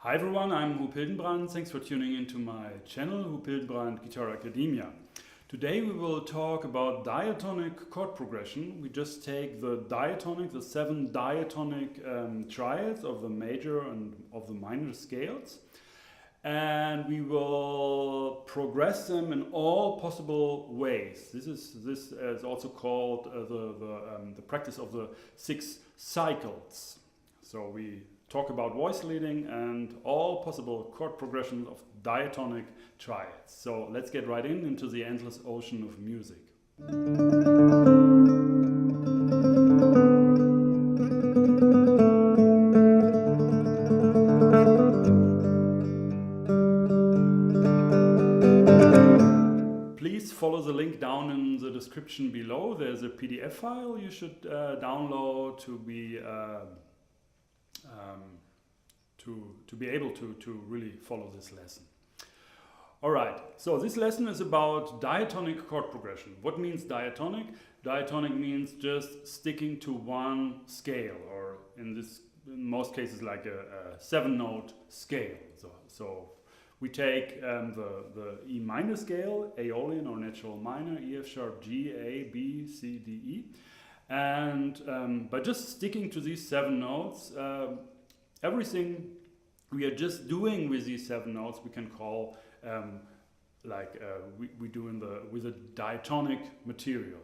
Hi everyone, I'm Huub Hildenbrand. Thanks for tuning into my channel, Huub Hildenbrand Guitar Academia. Today we will talk about diatonic chord progression. We just take the diatonic, the 7 diatonic triads of the major and of the minor scales, and we will progress them in all possible ways. This is also called the practice of the 6 cycles. So we talk about voice leading and all possible chord progressions of diatonic triads. So let's get right into the endless ocean of music. Please follow the link down in the description below. There's a PDF file you should download to be able to really follow this lesson. Alright, so this lesson is about diatonic chord progression. What means diatonic? Diatonic means just sticking to one scale, or in most cases like a 7-note scale. So we take the E minor scale, Aeolian or natural minor, E, F sharp, G, A, B, C, D, E. And by just sticking to these 7 notes, everything we are just doing with these 7 notes we can call we do with a diatonic material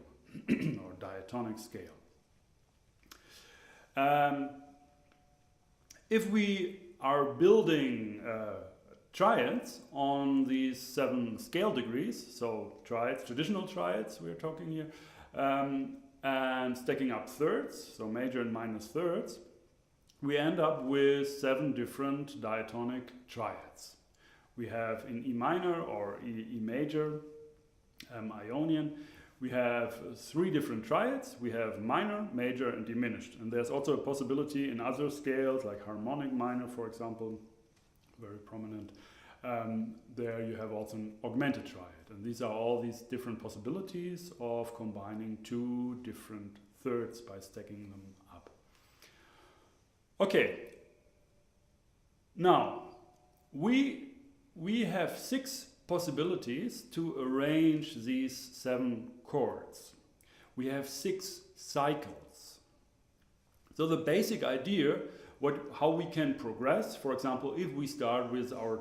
or diatonic scale. If we are building triads on these 7 scale degrees, so triads, traditional triads we're talking here, and stacking up thirds, so major and minor thirds, we end up with 7 different diatonic triads. We have in E minor or E major, Ionian, we have 3 different triads. We have minor, major and diminished. And there's also a possibility in other scales like harmonic minor, for example, very prominent. There you have also an augmented triad. And these are all these different possibilities of combining 2 different thirds by stacking them up. Okay, now we have 6 possibilities to arrange these 7 chords. We have 6 cycles. So the basic idea, how we can progress, for example, if we start with our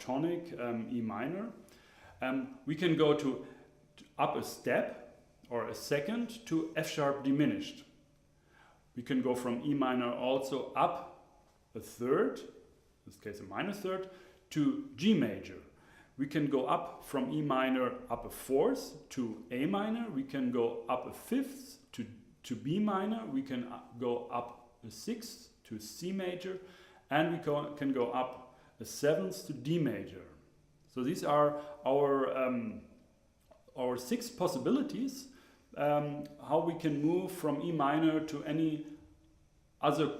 tonic E minor, we can go up a step or a second to F sharp diminished. We can go from E minor also up a third, in this case a minor third, to G major. We can go up from E minor up a fourth to A minor. We can go up a fifth to B minor. We can go up a sixth to C major. And we can go up a seventh to D major. So these are our 6 possibilities. How we can move from E minor to any other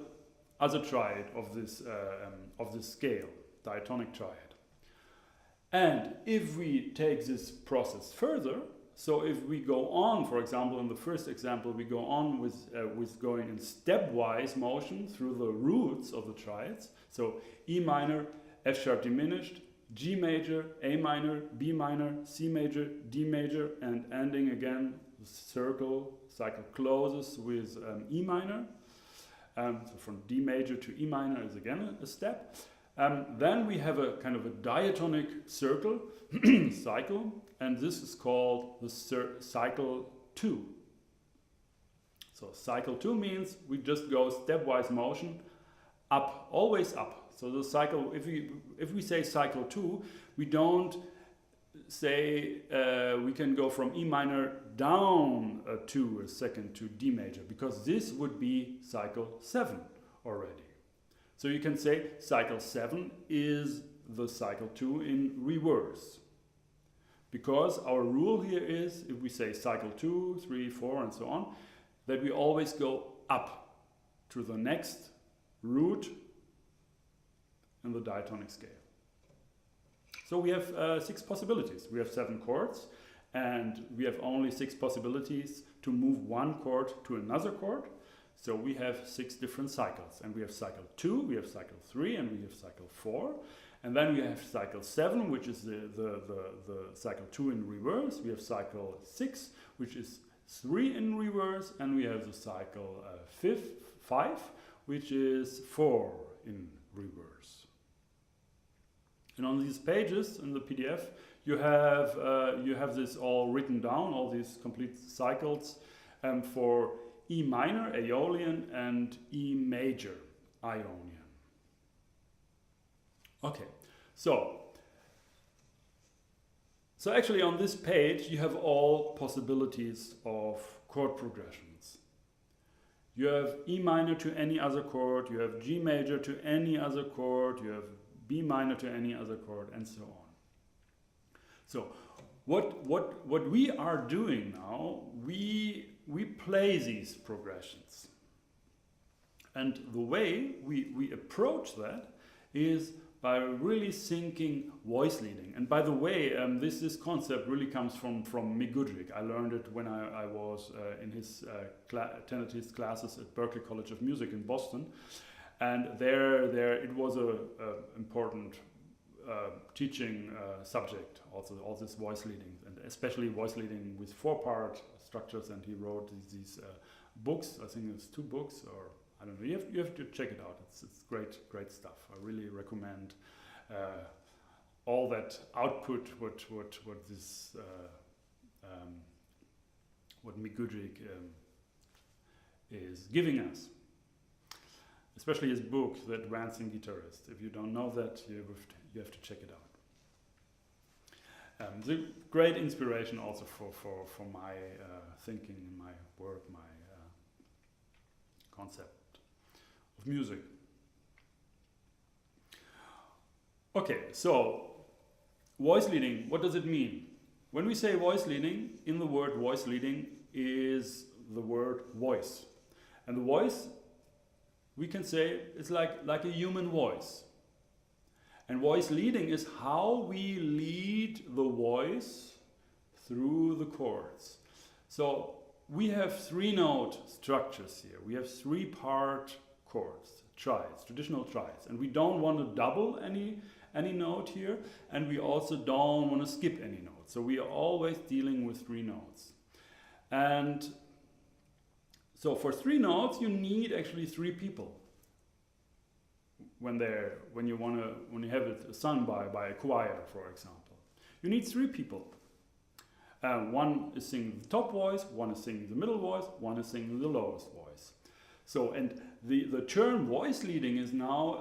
triad of this scale, diatonic triad. And if we take this process further, so if we go on, for example, in the first example, we go on with going in stepwise motion through the roots of the triads. So E minor, F sharp diminished, G major, A minor, B minor, C major, D major, and ending again, the cycle closes with E minor. So from D major to E minor is again a step. Then we have a kind of a diatonic cycle, and this is called the cycle 2. So cycle 2 means we just go stepwise motion up, always up. So the cycle, if we say cycle 2, we don't say we can go from E minor down a second to D major, because this would be cycle 7 already. So you can say cycle 7 is the cycle 2 in reverse. Because our rule here is, if we say cycle 2, 3, 4 and so on, that we always go up to the next root in the diatonic scale. So we have 6 possibilities. We have 7 chords, and we have only 6 possibilities to move one chord to another chord. So we have 6 different cycles, and we have cycle 2, we have cycle 3, and we have cycle 4. And then we have cycle 7, which is the cycle 2 in reverse. We have cycle 6, which is 3 in reverse, and we have the cycle 5, which is 4 in reverse. And on these pages in the PDF, you have this all written down, all these complete cycles for E minor, Aeolian, and E major, Ionian. Okay, so actually on this page you have all possibilities of chord progressions. You have E minor to any other chord, you have G major to any other chord, you have B minor to any other chord, and so on. So what we are doing now, we play these progressions. And the way we approach that is by really thinking voice leading. And by the way, this concept really comes from Mick Goodrick. I learned it when I was in his attended his classes at Berklee College of Music in Boston. And there it was a important teaching subject, also all this voice leading, and especially voice leading with 4-part structures. And he wrote these books. I think it's 2 books, or I don't know. You have to check it out. It's great stuff. I really recommend all that output. What Mick Goodrick is giving us. Especially his book, The Advancing Guitarist. If you don't know that, you have to check it out. It's a great inspiration also for my thinking, my work, my concept of music. Okay, so voice leading, what does it mean? When we say voice leading, in the word voice leading is the word voice. And the voice, we can say, it's like a human voice. And voice leading is how we lead the voice through the chords. So we have 3-note structures here. We have 3-part chords, triads, traditional triads. And we don't want to double any note here, and we also don't want to skip any note. So we are always dealing with 3 notes. And so for 3 notes, you need actually 3 people. When you have it sung by a choir, for example, you need 3 people. One is singing the top voice, one is singing the middle voice, one is singing the lowest voice. So, and the term voice leading is now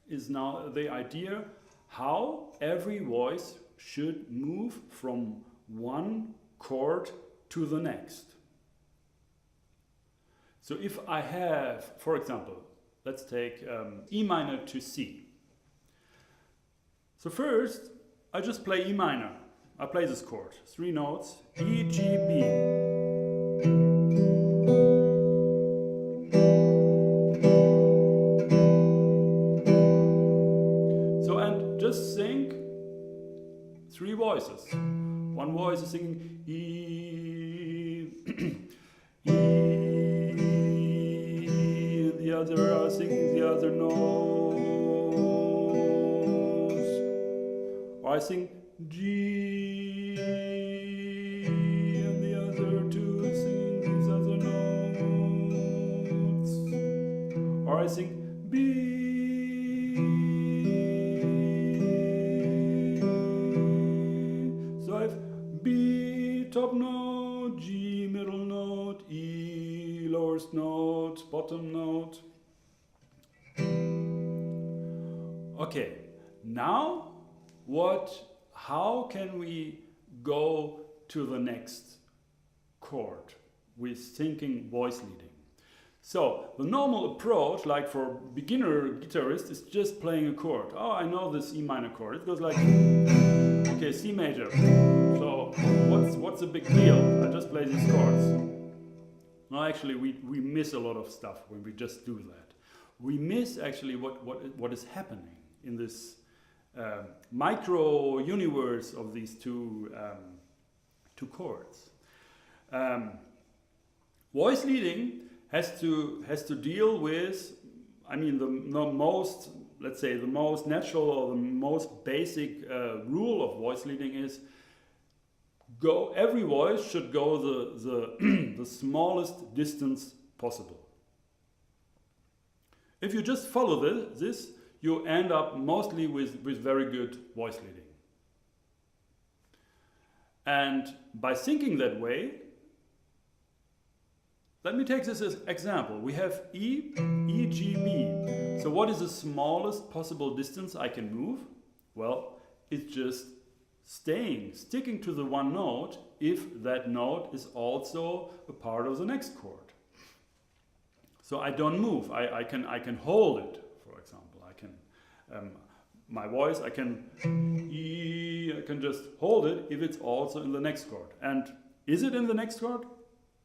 the idea how every voice should move from one chord to the next. So if I have, for example, let's take E minor to C. So first, I just play E minor. I play this chord, 3 notes, E, G, B. So, and just think 3 voices. One voice is singing E, E, and the other are singing the other notes. Or I sing G, and the other 2 sing these other notes. Or I sing B. So I have B top note, G middle note, E lowest note, bottom note. Okay, now how can we go to the next chord with thinking voice leading? So the normal approach, like for beginner guitarists, is just playing a chord. Oh, I know this E minor chord. It goes like, okay, C major. So what's the big deal? I just play these chords. No, actually, we miss a lot of stuff when we just do that. We miss actually what is happening in this micro universe of these two chords. Voice leading has to deal with, I mean, the most, let's say, the most natural or the most basic rule of voice leading is every voice should go the smallest distance possible. If you just follow this, you end up mostly with very good voice leading. And by thinking that way, let me take this as example. We have E, E, G, B. So what is the smallest possible distance I can move? Well, it's just sticking to the one note if that note is also a part of the next chord. So I don't move. I can hold it, for example. I can my voice, I can just hold it if it's also in the next chord. And is it in the next chord?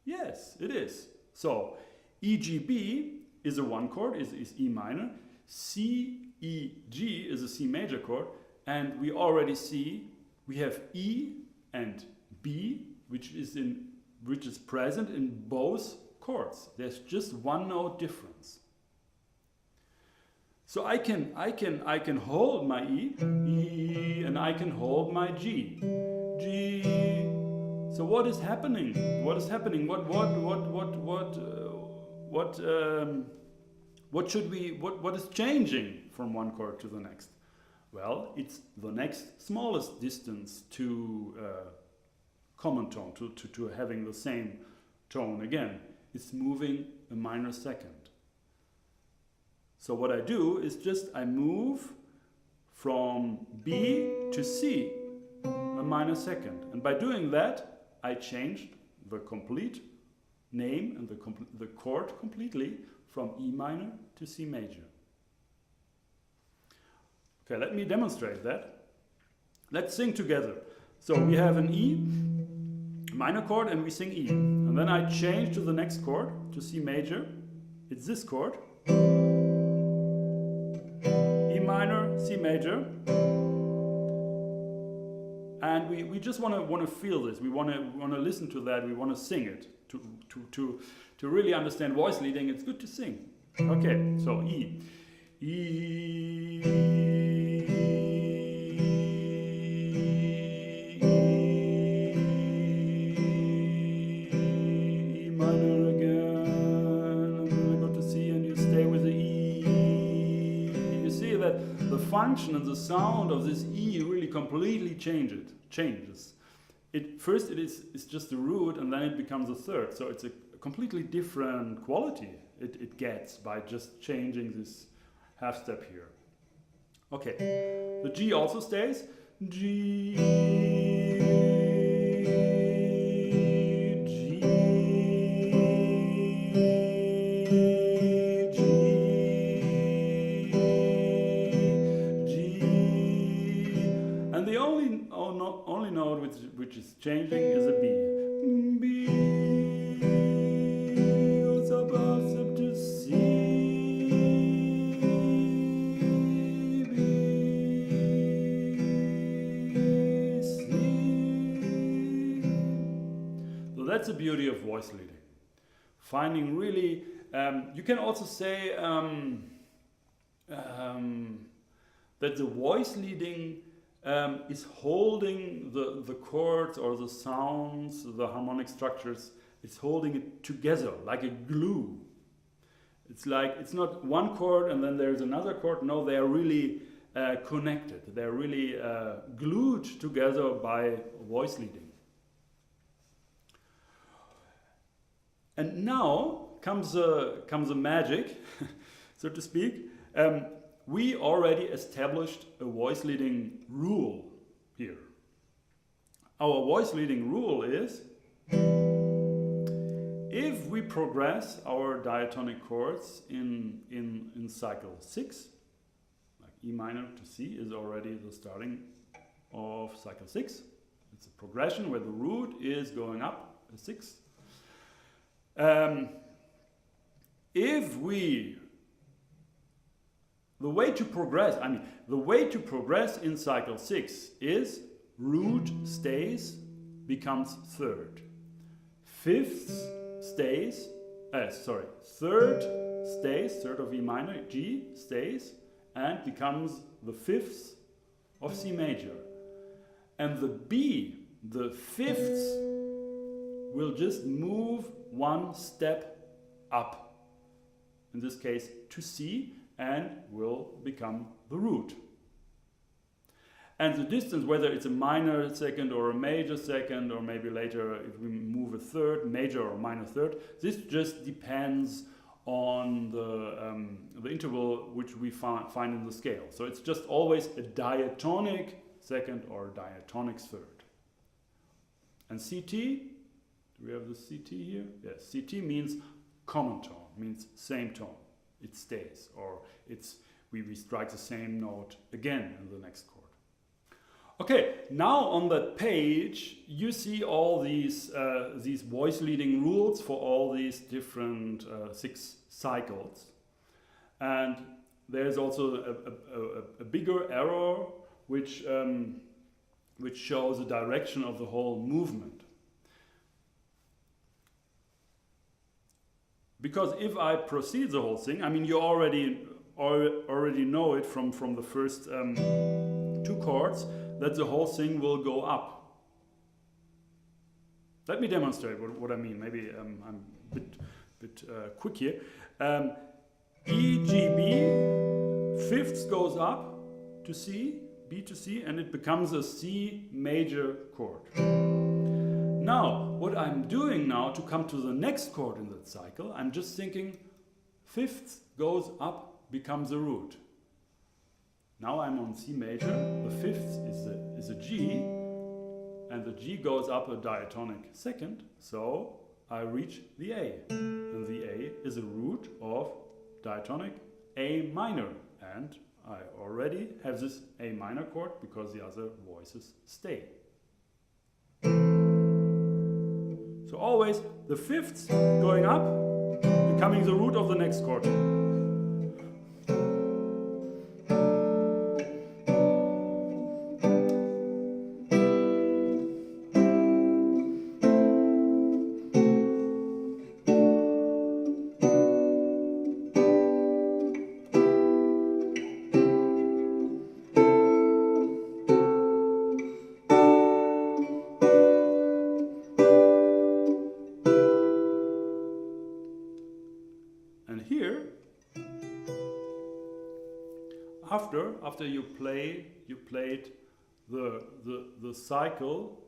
Yes, it is. So E, G, B is a one chord, is E minor. C, E, G is a C major chord. And we already see we have E and B, which is present in both chords. There's just one note difference. So I can hold my E, E, and I can hold my G, G. So what is happening? What is happening? What is changing from one chord to the next? Well, it's the next smallest distance to common tone, to having the same tone again. It's moving a minor second. So what I do is I move from B to C a minor second. And by doing that, I changed the complete name and the chord completely from E minor to C major. Okay, let me demonstrate that. Let's sing together. So we have an E minor chord and we sing E. And then I change to the next chord, to C major. It's this chord. E minor, C major. And we just want to feel this. We want to listen to that. We want to sing it. To really understand voice leading, it's good to sing. Okay, so E. E minor again. And then I go to C and you stay with the E. You see that the function and the sound of this E really completely changes. First it's just the root and then it becomes a third. So it's a completely different quality it gets by just changing this half step here. Okay, the G also stays. G, G, G, G. And the only note which is changing is a B. B. That's the beauty of voice leading. Finding really, you can also say that the voice leading is holding the chords or the sounds, the harmonic structures, it's holding it together like a glue. It's like, it's not one chord and then there's another chord. No, they are really connected. They're really glued together by voice leading. And now comes the magic, so to speak. We already established a voice leading rule here. Our voice leading rule is, if we progress our diatonic chords in cycle 6, like E minor to C is already the starting of cycle 6. It's a progression where the root is going up a 6. The way to progress in cycle 6 is root stays, becomes third. Fifths stays, third stays, third of E minor, G stays, and becomes the fifth of C major. And the B, the fifths, will just move one step up, in this case to C, and will become the root. And the distance, whether it's a minor second or a major second, or maybe later if we move a third, major or minor third, this just depends on the interval which we find in the scale. So it's just always a diatonic second or diatonic third. And CT, do we have the CT here? Yes, CT means common tone, means same tone. It stays, or we strike the same note again in the next chord. Okay, now on that page you see all these voice leading rules for all these different 6 cycles, and there's also a bigger arrow which shows the direction of the whole movement. Because if I proceed the whole thing, I mean you already know it from the first 2 chords, that the whole thing will go up. Let me demonstrate what I mean. Maybe I'm a bit quick here. E, G, B, fifths goes up to C, B to C, and it becomes a C major chord. Now, what I'm doing now to come to the next chord in that cycle, I'm just thinking fifths goes up, becomes a root. Now I'm on C major, the fifth is a G, and the G goes up a diatonic second, so I reach the A. And the A is a root of diatonic A minor, and I already have this A minor chord because the other voices stay. So always the fifths going up, becoming the root of the next chord. After you played the cycle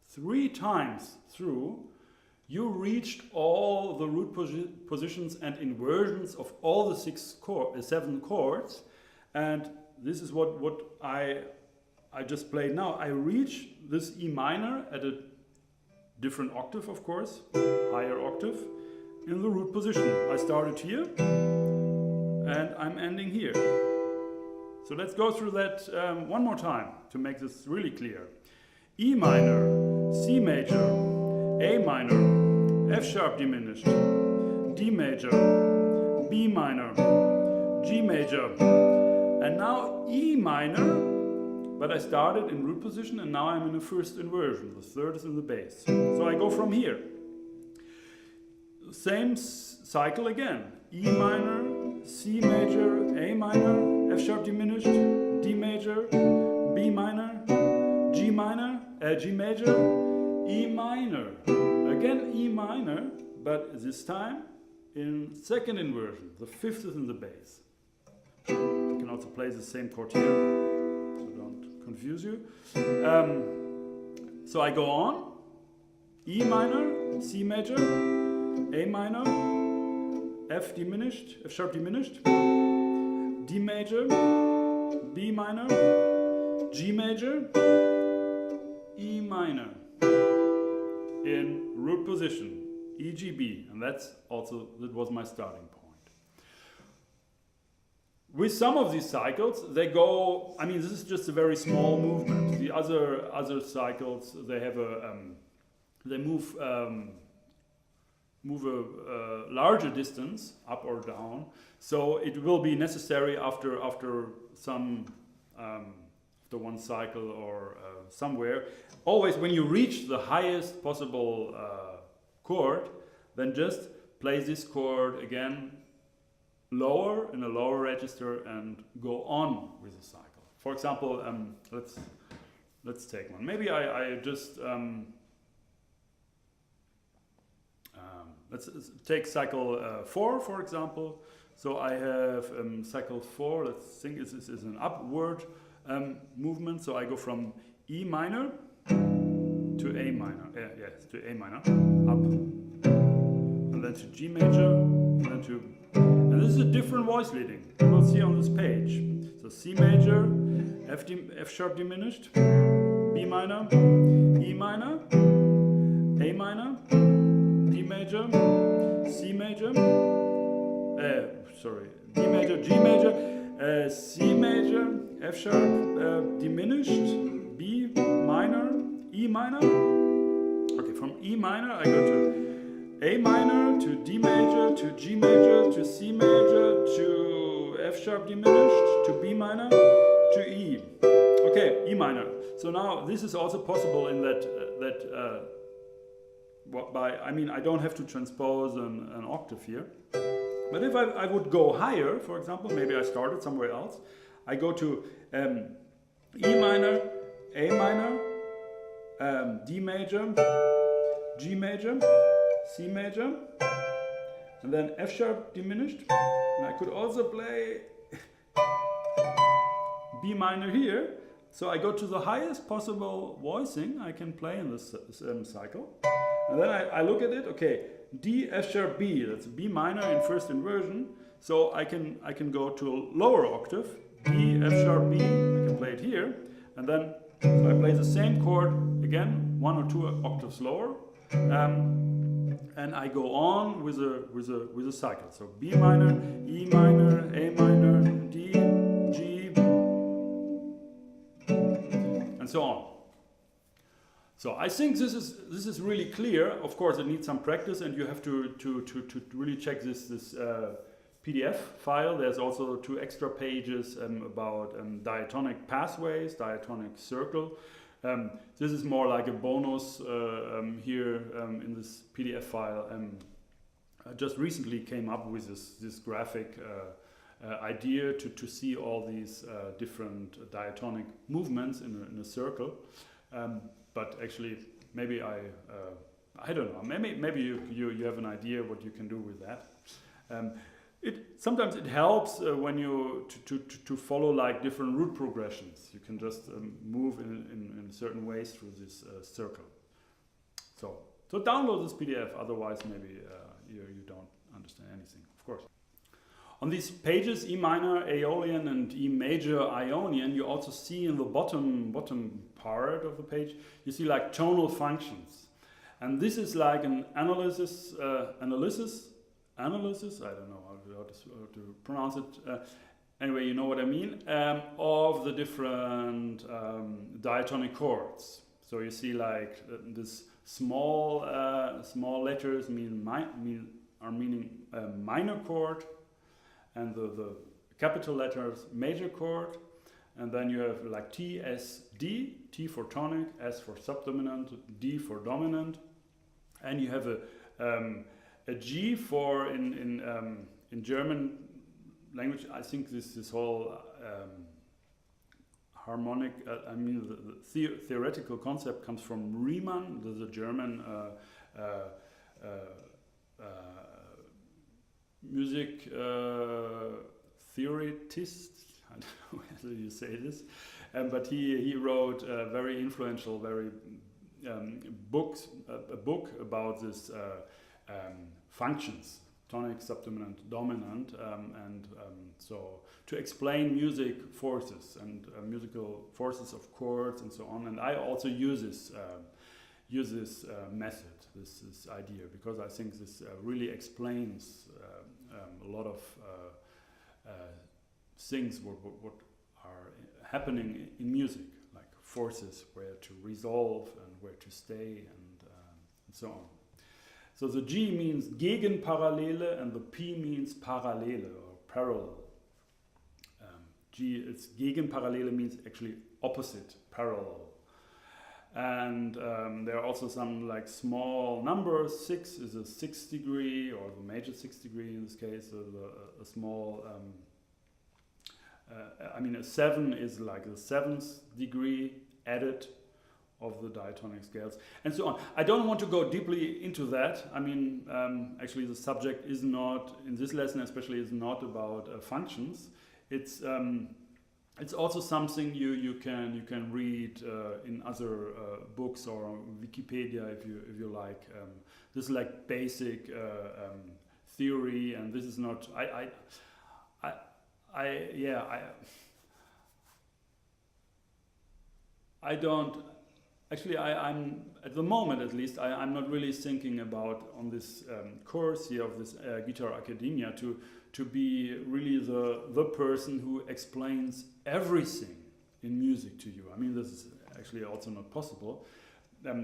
3 times through, you reached all the root positions and inversions of all the 7 chords, and this is what I just played now. I reach this E minor at a different octave, of course, higher octave, in the root position. I started here and I'm ending here. So let's go through that one more time to make this really clear. E minor, C major, A minor, F sharp diminished, D major, B minor, G major, and now E minor, but I started in root position and now I'm in the first inversion. The third is in the bass. So I go from here. Same cycle again. E minor, C major, A minor, F sharp diminished, D major, B minor, G major, E minor. Again E minor, but this time in second inversion. The fifth is in the bass. You can also play the same chord here, so don't confuse you. So I go on. E minor, C major, A minor, F sharp diminished, D major, B minor, G major, E minor in root position, E, G, B, and that was my starting point. With some of these cycles, they go, I mean, this is just a very small movement. The other cycles, they have they move a larger distance up or down, so it will be necessary after some after one cycle or somewhere, always when you reach the highest possible chord, then just play this chord again lower in a lower register and go on with the cycle. For example, let's take one. Maybe I just let's take cycle 4, for example. So I have cycle 4. Let's think this is an upward movement. So I go from E minor to A minor. Yes, to A minor, up, and then to G major, and then to. And this is a different voice leading. You will see on this page. So C major, F sharp diminished, B minor, E minor, A minor, D major, C major, D major, G major, C major, F sharp diminished, B minor, E minor. Okay, from E minor I go to A minor, to D major, to G major, to C major, to F sharp diminished, to B minor, to E. Okay, E minor. So now this is also possible in that I don't have to transpose an octave here. But if I would go higher, for example, maybe I started somewhere else, I go to E minor, A minor, D major, G major, C major, and then F sharp diminished. And I could also play B minor here. So I go to the highest possible voicing I can play in this cycle. And then I look at it, okay, D, F sharp, B, that's B minor in first inversion. So I can go to a lower octave, D, F sharp, B, I can play it here. And then so I play the same chord again, 1 or 2 octaves lower. And I go on with a cycle. So B minor, E minor, A minor, D, G, and so on. So I think this is really clear. Of course, it needs some practice, and you have to really check this PDF file. There's also 2 extra pages about diatonic pathways, diatonic circle. This is more like a bonus here in this PDF file. I just recently came up with this graphic idea to see all these different diatonic movements in a circle. But actually, maybe I don't know. Maybe you have an idea what you can do with that. Sometimes it helps when you to follow like different root progressions. You can just move in certain ways through this circle. So download this PDF. Otherwise, maybe you don't understand anything. Of course. On these pages, E minor, Aeolian, and E major, Ionian, you also see in the bottom part of the page, you see like tonal functions, and this is like an analysis. I don't know how to pronounce it. Anyway, you know what I mean. Of the different diatonic chords. So you see like this small letters are meaning minor chord, and the capital letters major chord, and then you have like T, S, D, T for tonic, S for subdominant, D for dominant, and you have a G for in German language. I think this whole harmonic, the theoretical concept comes from Riemann, the German music theoretist. I don't know how you say this, but he wrote a very influential, a book about this functions, tonic, subdominant, dominant, so to explain music forces and musical forces of chords and so on. And I also use this method, this idea, because I think this really explains a lot of things what are happening in music, like forces, where to resolve and where to stay, and so on. So the G means Gegenparallele, and the P means Parallele or parallel. Gegenparallele means actually opposite, parallel. And there are also some like small numbers. 6 is a 6th degree, or the major 6th degree in this case. So a small, I mean, a 7 is like the 7th degree added of the diatonic scales, and so on. I don't want to go deeply into that. I mean, actually, the subject is not in this lesson, especially, is not about functions. It's also something you can read in other books or Wikipedia if you like. This is like basic theory, and this is not. I don't. Actually, I'm at the moment, at least, I'm not really thinking about on this course here of this Guitar Academia to be really the person who explains everything in music to you. I mean, this is actually also not possible.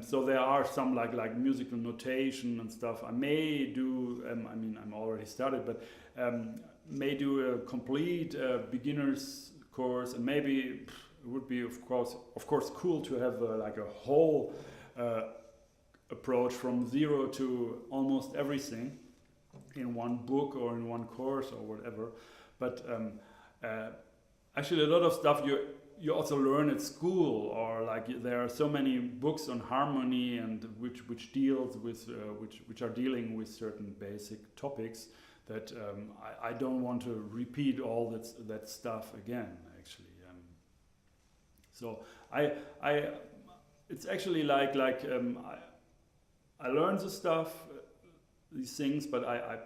So there are some like musical notation and stuff. I may do. I mean, I'm already started, but may do a complete beginner's course, and maybe. It would be, of course, cool to have like a whole approach from zero to almost everything in one book or in one course or whatever. But actually, a lot of stuff you also learn at school, or like there are so many books on harmony and which deals with which are dealing with certain basic topics that I don't want to repeat all that stuff again. Actually. So it's actually like I learned the stuff, these things, but I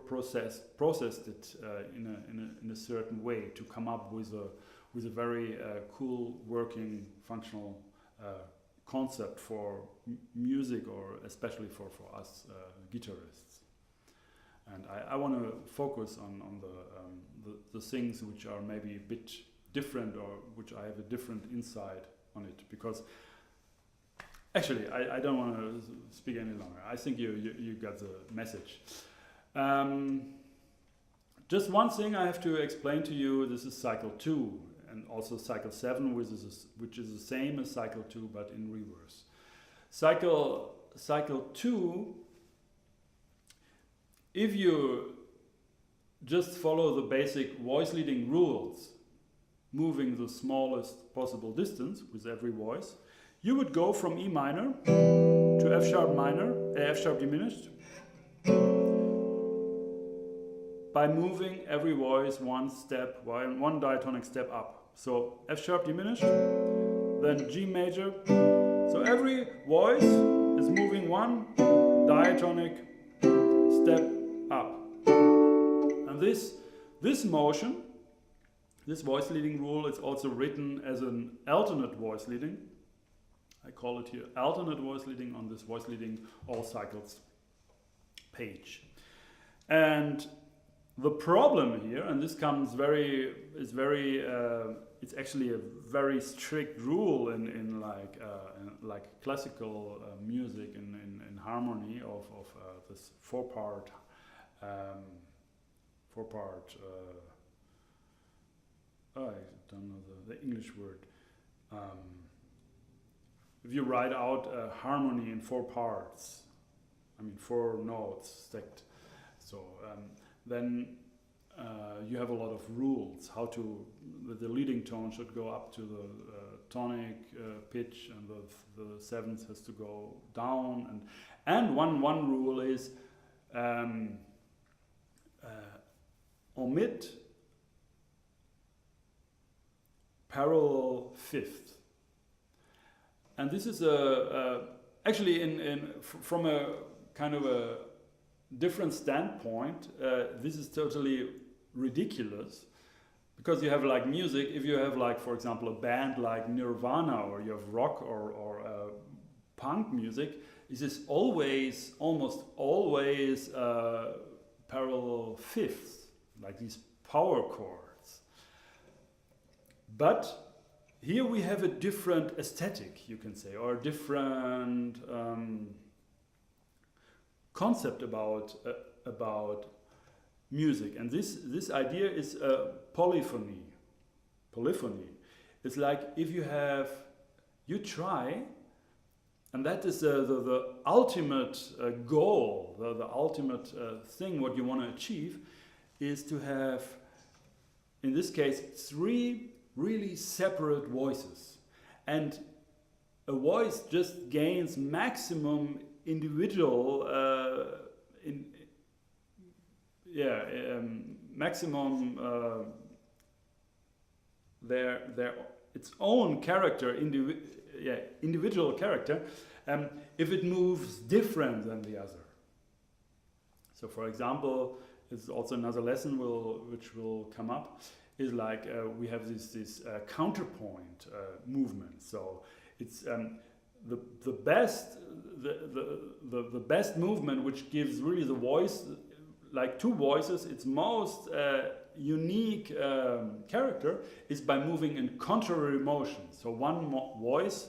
processed it in a certain way to come up with a very cool working functional concept for music, or especially for us guitarists. And I want to focus on the things which are maybe a bit different, or which I have a different insight on it, because actually I don't want to speak any longer. I think you got the message. Just one thing I have to explain to you. This is cycle 2, and also cycle 7, which is the same as cycle 2 but in reverse. Cycle 2, if you just follow the basic voice leading rules, moving the smallest possible distance with every voice, you would go from E minor to F sharp minor, F sharp diminished, by moving every voice one diatonic step up. So F sharp diminished, then G major. So every voice is moving one diatonic step up. And this motion, this voice leading rule, is also written as an alternate voice leading. I call it here alternate voice leading on this voice leading all cycles page. And the problem here, and this comes it's actually a very strict rule in like classical music in harmony of this four-part I don't know the English word. If you write out a harmony in 4 parts, I mean 4 notes stacked, so then you have a lot of rules how to. The leading tone should go up to the tonic pitch, and the 7th has to go down. And one rule is omit parallel 5th. And this is actually from a kind of a different standpoint, this is totally ridiculous, because you have like music. If you have like, for example, a band like Nirvana, or you have rock or punk music, this is almost always parallel 5th, like these power chords. But here we have a different aesthetic, you can say, or a different concept about music. And this idea is polyphony. Polyphony. It's like if you try And that is the ultimate goal, the ultimate thing what you want to achieve, is to have, in this case, 3 really separate voices. And a voice just gains maximum individual, maximum its own character, individual character, if it moves different than the other. So, for example, it's also another lesson which will come up, is like we have this counterpoint movement. So it's the best movement, which gives really the voice, like 2 voices, its most unique character, is by moving in contrary motion. So one voice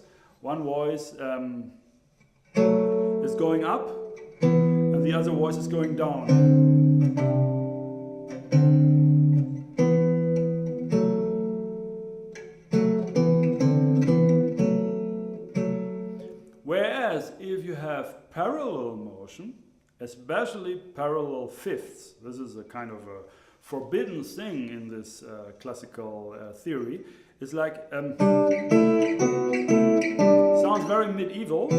is going up, and the other voice is going down. Whereas if you have parallel motion, especially parallel fifths, this is a kind of a forbidden thing in this classical theory. It's like sounds very medieval,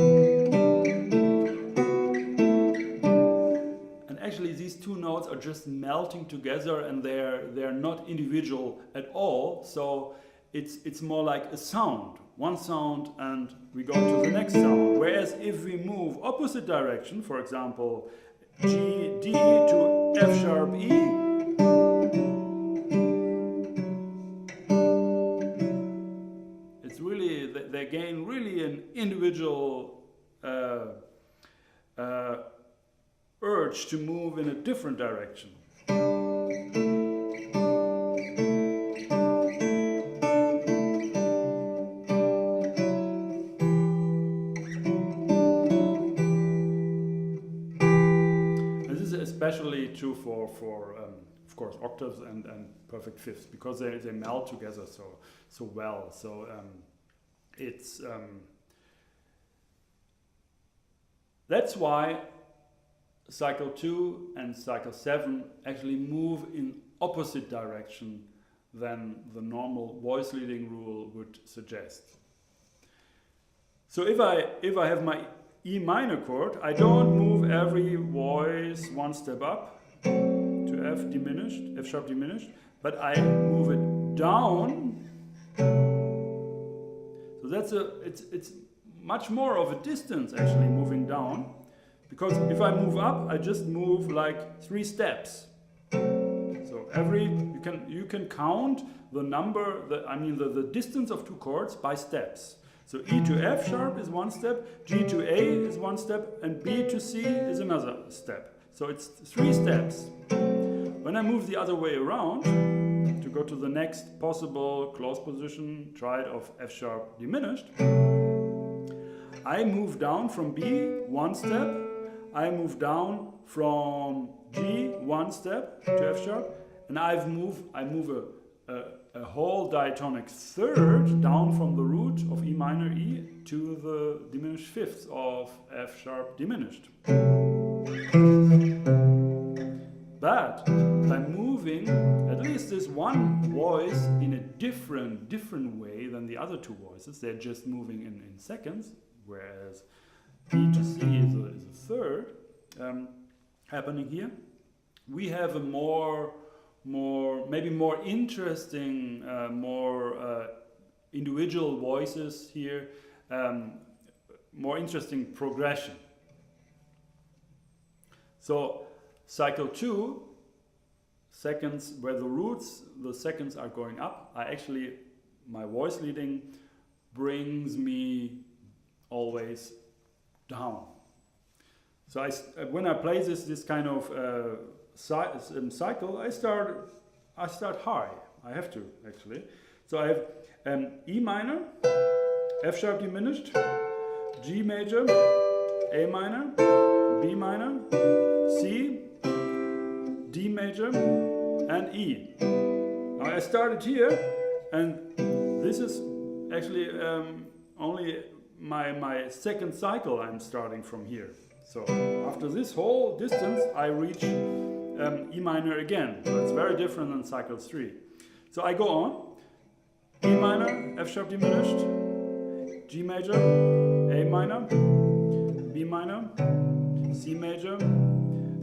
and actually these 2 notes are just melting together, and they're not individual at all. So it's more like a sound, one sound, and we go to the next sound. Whereas if we move opposite direction, for example, G, D to F sharp, E, it's really, they gain really an individual urge to move in a different direction. Especially true for of course, octaves and perfect fifths, because they meld together so well. So it's that's why cycle 2 and cycle 7 actually move in opposite direction than the normal voice leading rule would suggest. So if I have my E minor chord, I don't move every voice 1 step up to F diminished, F sharp diminished, but I move it down. So it's much more of a distance actually moving down, because if I move up, I just move like 3 steps. So you can count the number, the distance of 2 chords by steps. So E to F sharp is 1 step, G to A is 1 step, and B to C is another step. So it's 3 steps. When I move the other way around, to go to the next possible close position triad of F sharp diminished, I move down from B 1 step, I move down from G 1 step to F sharp, and I move a whole diatonic third down from the root of E minor E to the diminished fifths of F sharp diminished. But by moving at least this one voice in a different way than the other 2 voices, they're just moving in seconds, whereas B to C is a third happening here. We have a maybe more interesting, more individual voices here, more interesting progression. So cycle 2, seconds where the seconds are going up, my voice leading brings me always down. So when I play this kind of cycle, I start high. I have to actually. So I have E minor, F sharp diminished, G major, A minor, B minor, C, D major, and E. Now I started here, and this is actually only my second cycle, I'm starting from here. So after this whole distance, I reach E minor again. So it's very different than cycle 3. So I go on, E minor, F sharp diminished, G major, A minor, B minor, C major,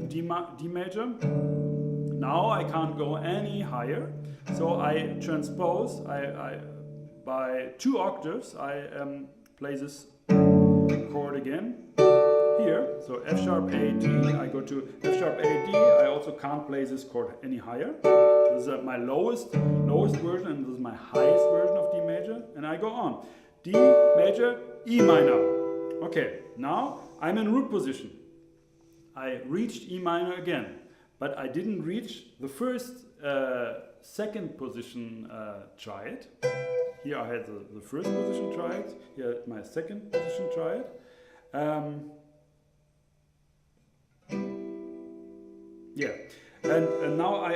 D major. Now I can't go any higher, so I transpose, by 2 octaves, I play this chord again here. So F sharp A D, I go to F sharp A D. I also can't play this chord any higher. This is my lowest version, and this is my highest version of D major. And I go on, D major, E minor. Okay, now I'm in root position. I reached E minor again, but I didn't reach the first second position triad. Here I had the first position triad, here I had my second position triad. Yeah, and now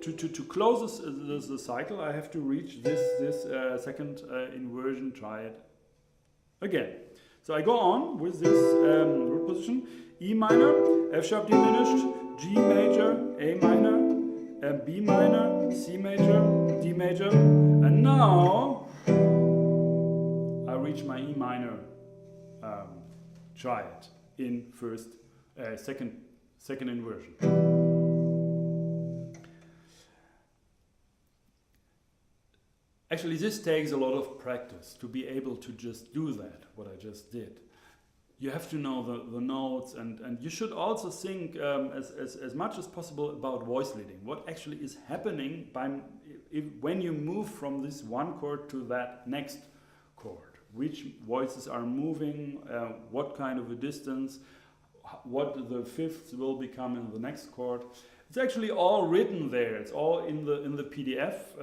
to close the cycle, I have to reach this second inversion triad again. So I go on with this root position, E minor, F sharp diminished, G major, A minor, B minor, C major, D major, and now I reach my E minor triad in second inversion. Actually, this takes a lot of practice to be able to just do that, what I just did. You have to know the notes, and you should also think as much as possible about voice leading. What actually is happening when you move from this one chord to that next chord. Which voices are moving, what kind of a distance, what the fifths will become in the next chord. It's actually all written there. It's all in the PDF.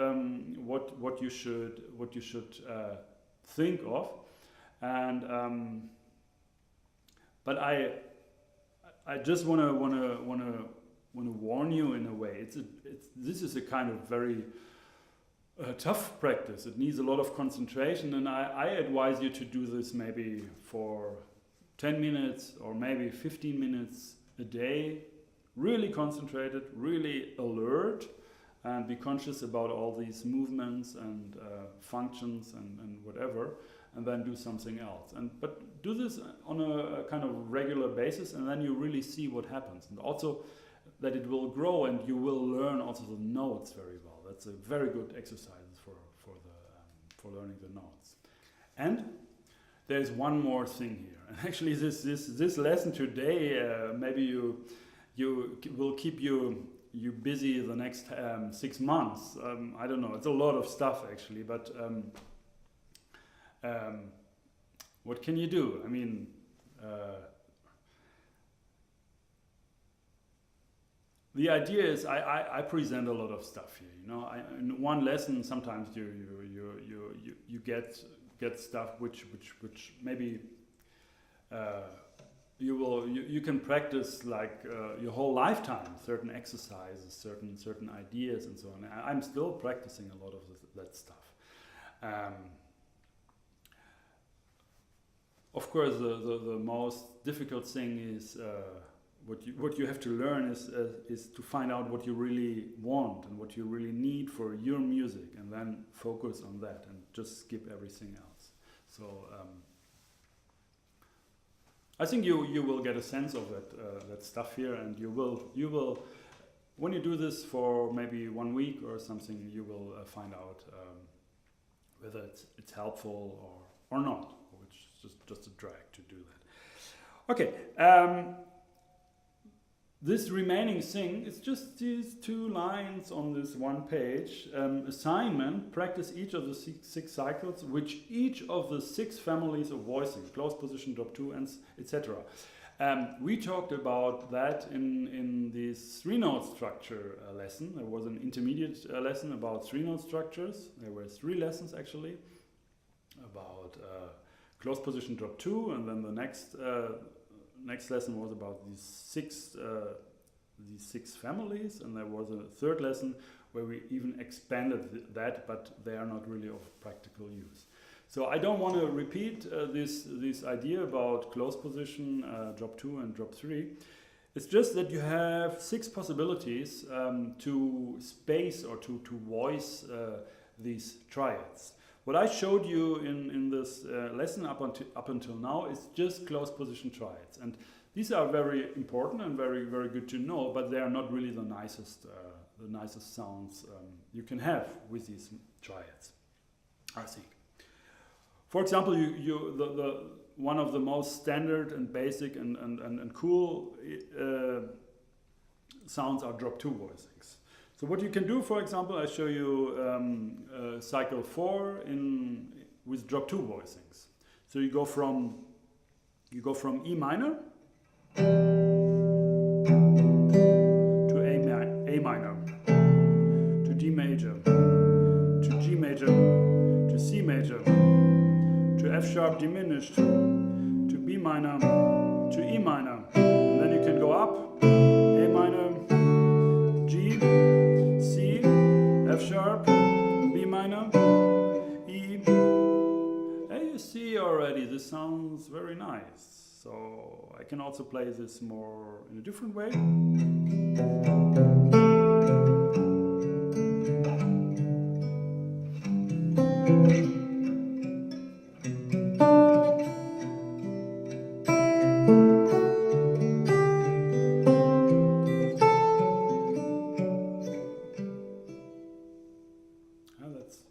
What you should think of, and but I just wanna warn you in a way. This is a kind of very tough practice. It needs a lot of concentration, and I advise you to do this maybe for 10 minutes or maybe 15 minutes a day. Really concentrated, really alert, and be conscious about all these movements and functions and whatever, and then do something else. But do this on a kind of regular basis, and then you really see what happens. And also that it will grow, and you will learn also the notes very well. That's a very good exercise for learning the notes. And there's one more thing here. And actually, this lesson today, maybe you will keep you busy the next 6 months. I don't know. It's a lot of stuff actually, but what can you do? I mean, the idea is I present a lot of stuff here. You know, in one lesson sometimes you get stuff which maybe you can practice like your whole lifetime, certain exercises, certain ideas, and so on. I'm still practicing a lot of that stuff. Of course, the most difficult thing is what you have to learn is to find out what you really want and what you really need for your music, and then focus on that and just skip everything else. So. I think you will get a sense of that stuff here, and you will when you do this for maybe 1 week or something, you will find out whether it's helpful or not, which is just a drag to do that. Okay, this remaining thing is just these 2 lines on this one page. Assignment: practice each of the six cycles, which each of the 6 families of voicing, close position, drop 2, and etc. We talked about that in this 3-note structure lesson. There was an intermediate lesson about 3-note structures. There were 3 lessons actually about close position, drop 2, and then the next lesson was about these 6 families, and there was a 3rd lesson where we even expanded that, but they are not really of practical use. So I don't want to repeat this idea about close position, drop 2 and drop 3. It's just that you have 6 possibilities to space or to voice these triads. What I showed you in this lesson up until now is just close position triads, and these are very important and very good to know, but they are not really the nicest sounds you can have with these triads, I think. For example, one of the most standard and basic and cool sounds are drop 2 voicings. So what you can do, for example, I show you cycle 4 with drop 2 voicings. So you go from E minor to A minor, to D major, to G major, to C major, to F sharp diminished, to B minor, to E minor, and then you can go up, A minor, G, C, F sharp, B minor, E. And you see already this sounds very nice. So I can also play this more in a different way.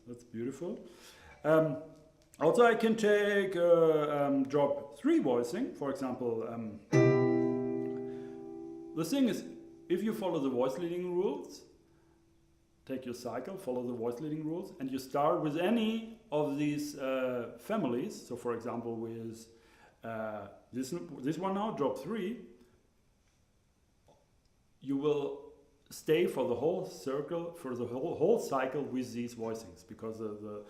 That's beautiful. Also, I can take drop 3 voicing, for example. The thing is, if you follow the voice leading rules, take your cycle, follow the voice leading rules, and you start with any of these families. So, for example, with this one now, drop 3, you will stay for the whole circle, for the whole cycle with these voicings, because the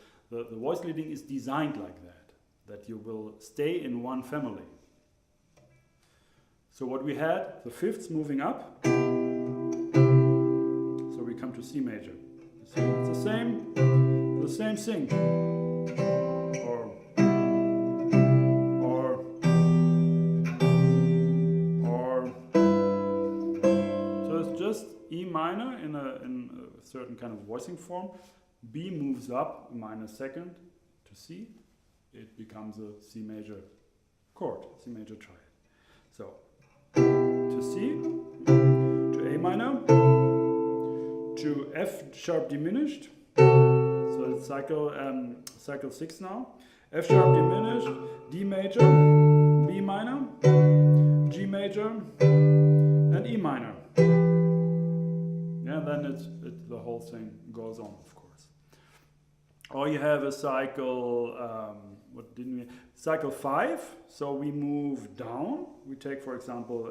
voice leading is designed like that you will stay in one family. So what we had, the fifths moving up, so we come to C major. So it's the same thing. Or so it's just E minor in a certain kind of voicing form. B moves up a minor second to C. It becomes a C major chord, C major triad. So to C, to A minor, to F sharp diminished. So it's cycle 6 now. F sharp diminished, D major, B minor, G major, and E minor. Yeah, then the whole thing goes on, of course. Or you have a cycle, cycle 5, so we move down. We take, for example,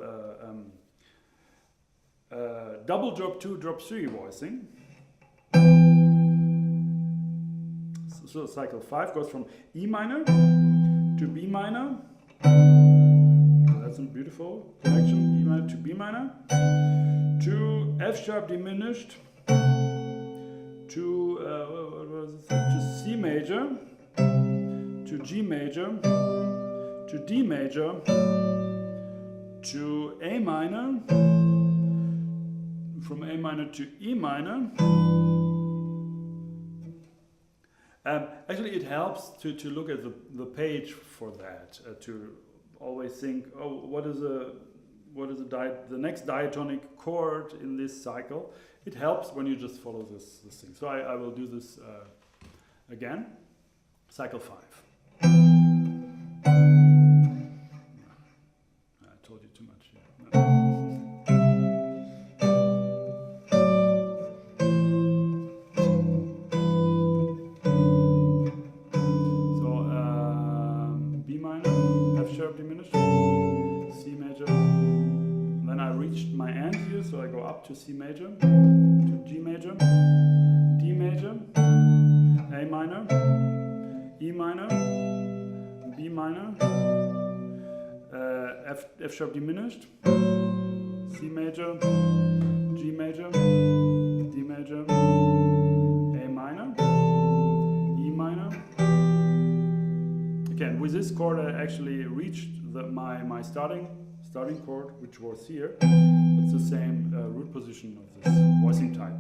double drop 2, drop 3 voicing. So cycle 5 goes from E minor to B minor. That's a beautiful connection, E minor to B minor. To F sharp diminished. To C major, to G major, to D major, to A minor, from A minor to E minor. Actually, it helps to look at the page for that, to always think, oh, what is the next diatonic chord in this cycle. It helps when you just follow this thing. So I will do this again. Cycle 5. I told you too much. Yeah. So B minor, F sharp diminished, C major. Then I reached my end here, so I go up to C major, to G major, D major, A minor, E minor, B minor, F sharp diminished, C major, G major, D major, A minor, E minor, Okay, and with this chord I actually reached my starting chord, which was here. It's the same root position of this voicing type.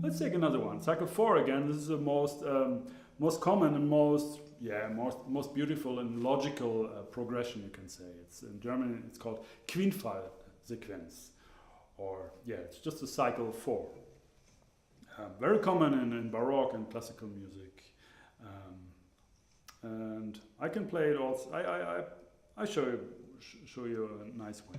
Let's take another one. Cycle 4 again. This is the most common and most beautiful and logical progression, you can say. It's in German it's called Quintfall-Sequenz, or it's just a cycle 4. Very common in Baroque and classical music, and I can play it also. I show you a nice way.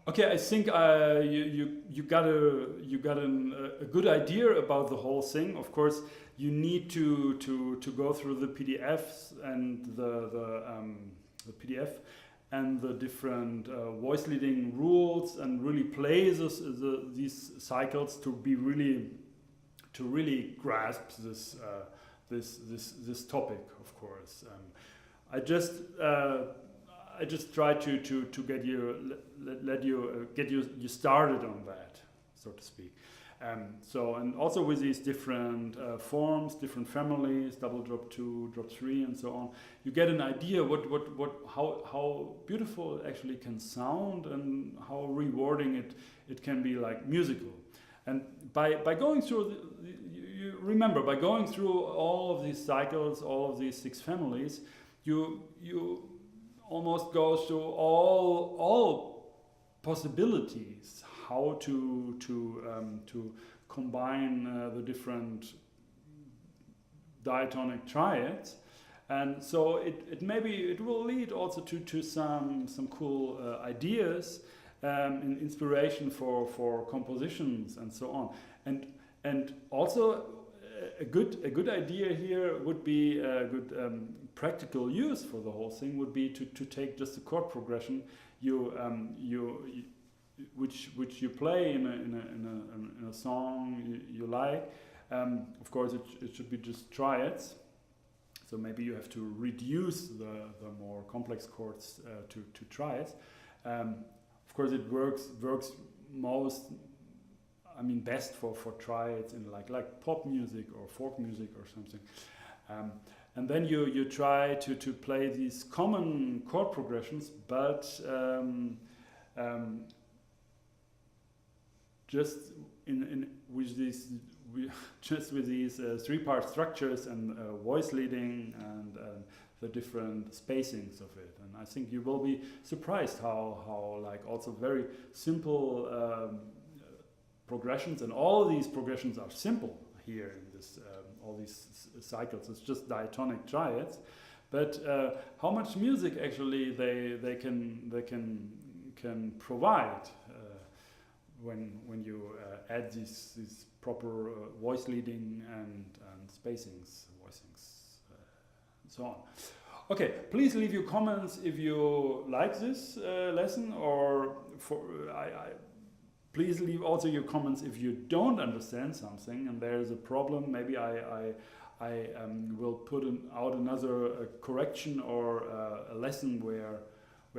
Okay, I think you got a good idea about the whole thing. Of course, you need to go through the PDFs and the PDF and the different voice leading rules, and really play these cycles to really grasp this topic. Of course, I just try to get you started on that, so to speak. And also with these different forms, different families, double drop 2, drop 3, and so on, you get an idea how beautiful it actually can sound, and how rewarding it can be, like musical. And by going through you remember, by going through all of these cycles, all of these 6 families, you almost goes through all possibilities how to combine the different diatonic triads, and so it will lead also to some cool ideas, and inspiration for compositions and so on, and also a good idea here would be a good practical use for the whole thing would be to take just a chord progression which you play in a song you like. Of course, it should be just triads. So maybe you have to reduce the more complex chords to triads. Of course, it works best for triads in like pop music or folk music or something. And then you try to play these common chord progressions, but just with these 3-part structures and voice leading and the different spacings of it. And I think you will be surprised how like also very simple progressions, and all these progressions are simple here in this all these cycles. It's just diatonic triads, but how much music actually they can provide when you add these proper voice leading and spacings, voicings, and so on. Okay, please leave your comments if you like this lesson, or please leave also your comments if you don't understand something and there is a problem. Maybe I will put out another correction or a lesson where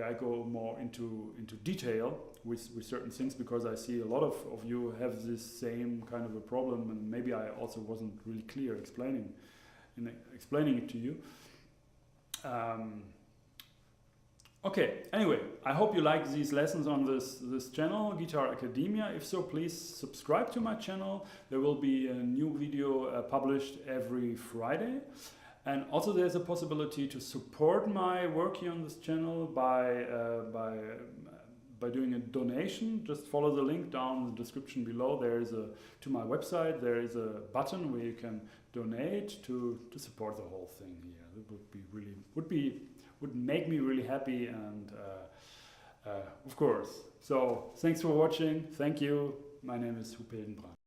I go more into detail with certain things, because I see a lot of you have this same kind of a problem, and maybe I also wasn't really clear explaining it to you. Okay, anyway, I hope you like these lessons on this channel, Guitar Academia. If so, please subscribe to my channel. There will be a new video published every Friday. And also there's a possibility to support my work here on this channel by by doing a donation. Just follow the link down in the description below. There is to my website. There is a button where you can donate to support the whole thing here. It would make me really happy, and of course. So thanks for watching. Thank you. My name is Huub Hildenbrand.